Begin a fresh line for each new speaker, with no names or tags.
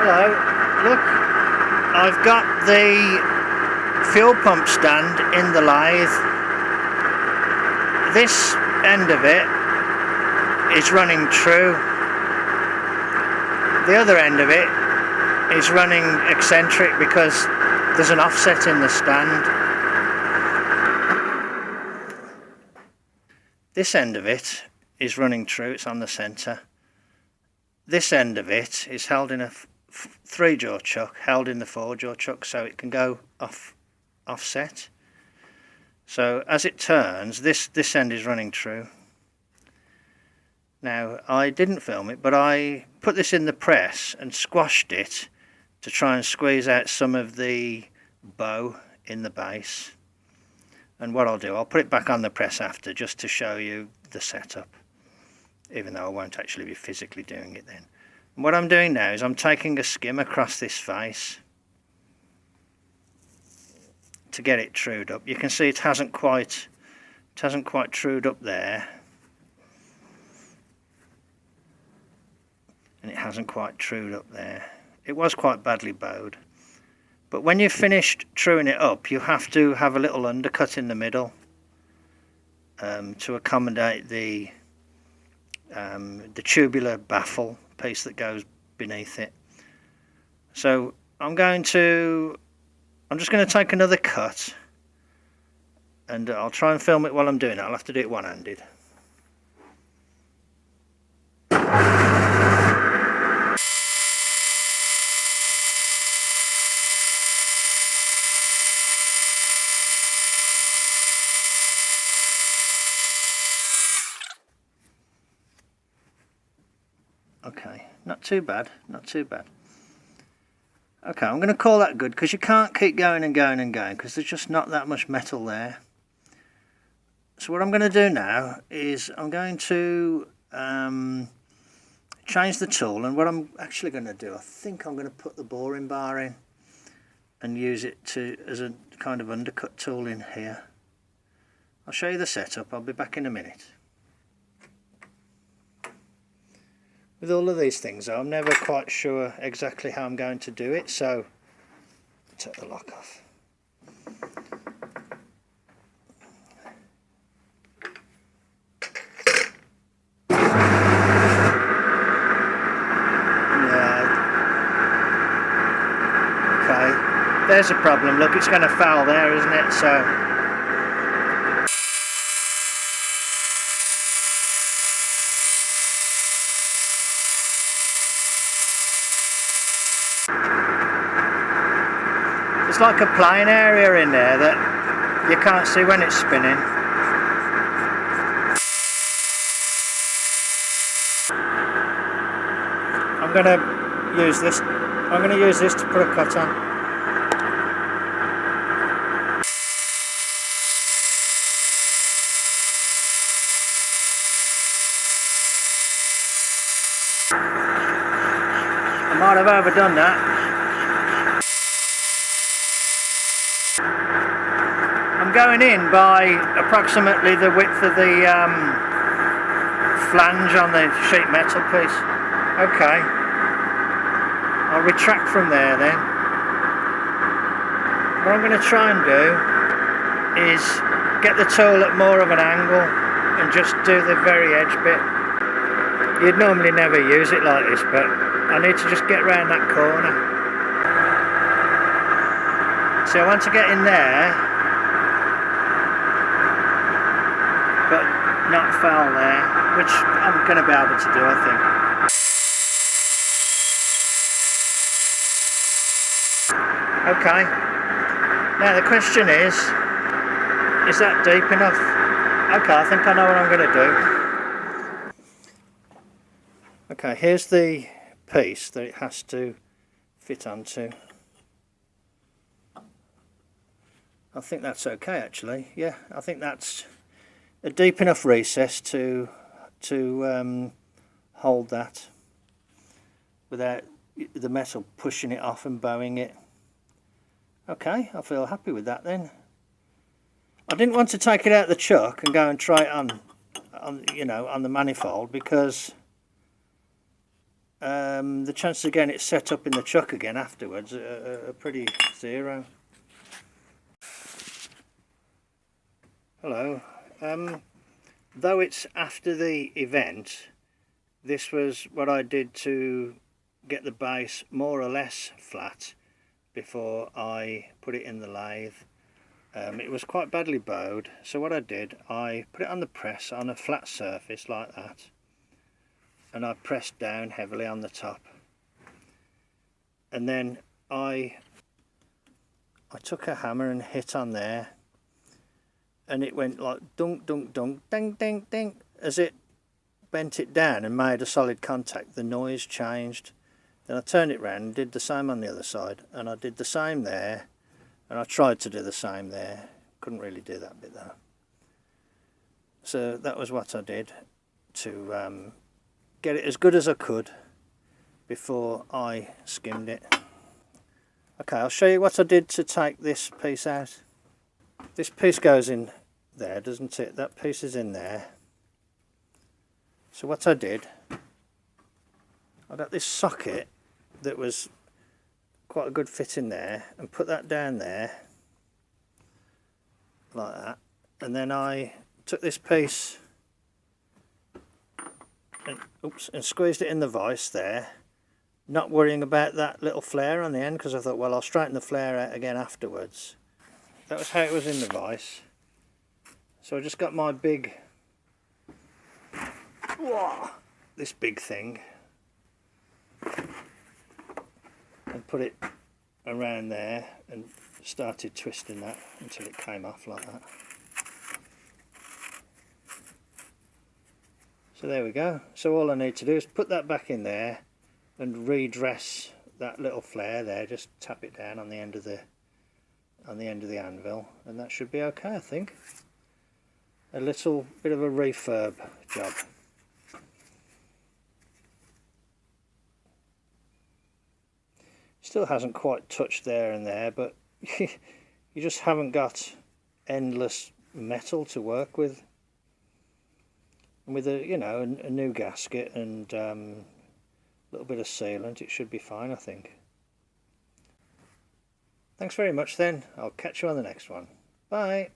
Hello, look, I've got the fuel pump stand in the lathe. This end of it is running true. The other end of it is running eccentric because there's an offset in the stand. This end of it is running true, it's on the centre. This end of it is held in a 3-jaw chuck, held in the 4-jaw chuck, so it can go offset. So as it turns, this end is running true. Now, I didn't film it, but I put this in the press and squashed it to try and squeeze out some of the bow in the base. And what I'll do, I'll put it back on the press after, just to show you the setup, even though I won't actually be physically doing it then. And what I'm doing now is I'm taking a skim across this face to get it trued up. You can see it hasn't quite trued up there, and it hasn't quite trued up there. It was quite badly bowed, but when you've finished truing it up, you have to have a little undercut in the middle to accommodate the tubular baffle piece that goes beneath it. So I'm just going to take another cut, and I'll try and film it while I'm doing it. I'll have to do it one-handed. Okay, not too bad, not too bad. Okay, I'm going to call that good, because you can't keep going and going and going, because there's just not that much metal there. So what I'm going to do now is I'm going to change the tool, and what I'm actually going to do, I think I'm going to put the boring bar in and use it as a kind of undercut tool in here. I'll show you the setup, I'll be back in a minute. With all of these things, I'm never quite sure exactly how I'm going to do it, so take the lock off. Yeah. Okay, there's a problem. Look, it's going to foul there, isn't it? So. It's like a plane area in there that you can't see when it's spinning. I'm going to use this to put a cut on. I might have overdone that. I'm going in by approximately the width of the flange on the sheet metal piece. Okay, I'll retract from there then. What I'm going to try and do is get the tool at more of an angle and just do the very edge bit. You'd normally never use it like this, but I need to just get around that corner. So I want to get in there, but not foul there, which I'm going to be able to do, I think. Okay, now the question is that deep enough? Okay, I think I know what I'm going to do. Okay, here's the piece that it has to fit onto. I think that's okay actually, yeah, I think that's a deep enough recess to hold that without the metal pushing it off and bowing it. Okay, I feel happy with that then. I didn't want to take it out of the chuck and go and try it on the manifold, because the chances of getting it set up in the truck again afterwards are pretty zero. Hello. Though it's after the event, this was what I did to get the base more or less flat before I put it in the lathe. It was quite badly bowed, so what I did, I put it on the press on a flat surface like that, and I pressed down heavily on the top, and then I took a hammer and hit on there, and it went like dunk dunk dunk ding ding ding. As it bent it down and made a solid contact, the noise changed. Then I turned it round and did the same on the other side, and I did the same there, and I tried to do the same there. Couldn't really do that bit though. So that was what I did to get it as good as I could before I skimmed it. Okay, I'll show you what I did to take this piece out. This piece goes in there, doesn't it? That piece is in there. So what I did, I got this socket that was quite a good fit in there and put that down there like that, and then I took this piece and squeezed it in the vise there, not worrying about that little flare on the end, because I thought, well, I'll straighten the flare out again afterwards. That was how it was in the vise. So I just got my big, this big thing, and put it around there and started twisting that until it came off like that. So there we go. So all I need to do is put that back in there and redress that little flare there. Just tap it down on the end of the anvil, and that should be okay, I think. A little bit of a refurb job. Still hasn't quite touched there and there, but you just haven't got endless metal to work with. And with a, you know, a new gasket and a little bit of sealant, it should be fine, I think. Thanks very much then. I'll catch you on the next one. Bye.